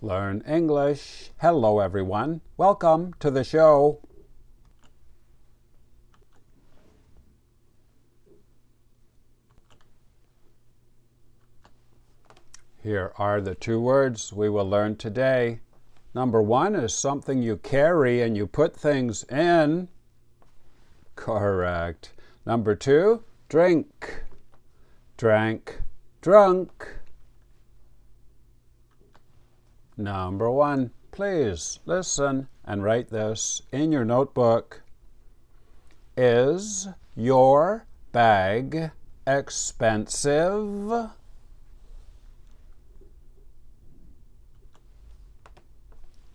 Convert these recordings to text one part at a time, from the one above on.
Learn English. Hello, everyone. Welcome to the show. Here are the two words we will learn today. Number one is something you carry and you put things in. Correct. Number two, drink. Drank, drunk. Number one, please listen and write this in your notebook. Is your bag expensive?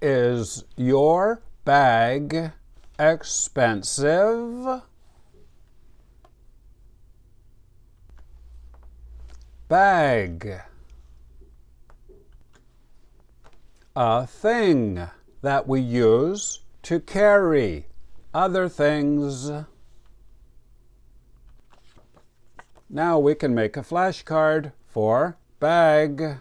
Is your bag expensive? Bag. A thing that we use to carry other things. Now we can make a flashcard for bag.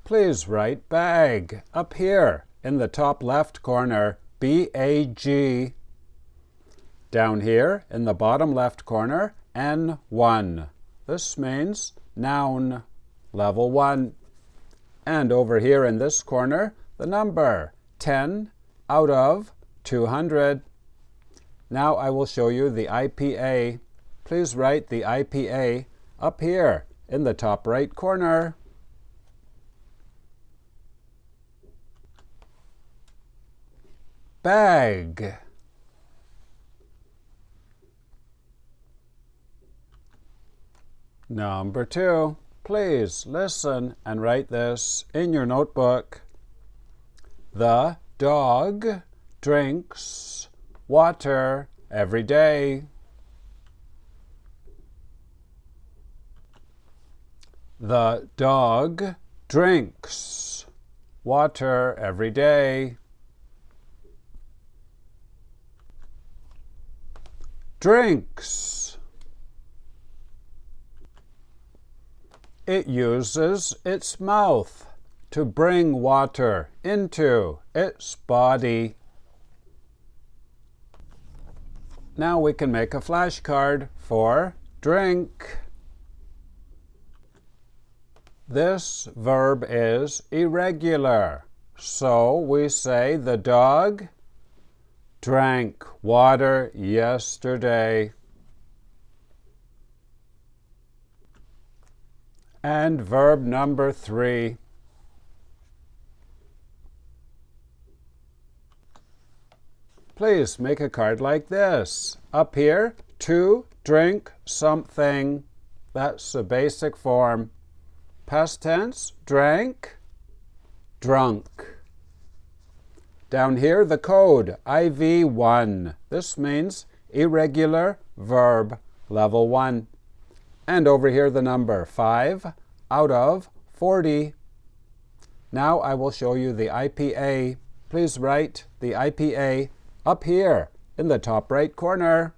Please write bag up here in the top left corner, B-A-G. Down here in the bottom left corner, N1. This means noun, level 1. And over here in this corner, the number 10 out of 200. Now I will show you the IPA. Please write the IPA up here in the top right corner. Bag. Number two, please listen and write this in your notebook. The dog drinks water every day. The dog drinks water every day. Drinks. It uses its mouth to bring water into its body. Now we can make a flashcard for drink. This verb is irregular, so we say the dog drank water yesterday. And verb number 3. Please make a card like this. Up here, to drink something. That's the basic form. Past tense, drank, drunk. Down here, the code, IV1. This means irregular verb, level 1. And over here, the number 5 out of 40. Now I will show you the IPA. Please write the IPA up here in the top right corner.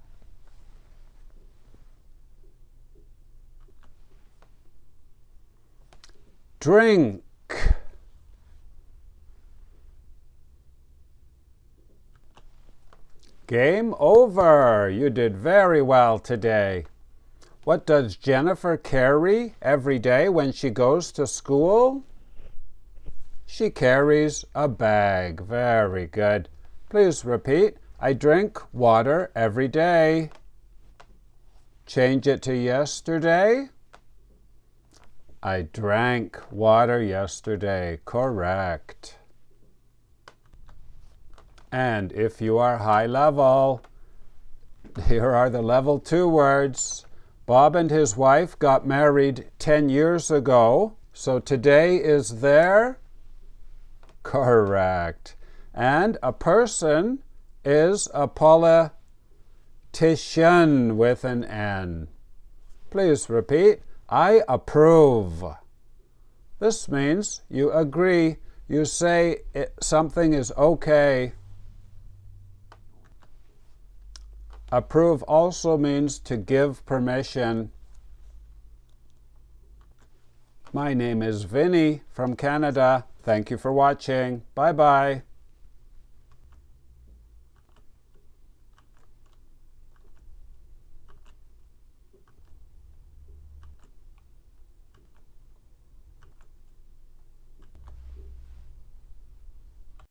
Drink. Game over. You did very well today. What does Jennifer carry every day when she goes to school? She carries a bag. Very good. Please repeat. I drink water every day. Change it to yesterday. I drank water yesterday. Correct. And if you are high level, here are the level 2 words. Bob and his wife got married 10 years ago, so today is their? Correct. And a person is a politician with an N. Please repeat. I approve. This means you agree. You say something is okay. Approve also means to give permission. My name is Vinny from Canada. Thank you for watching. Bye-bye.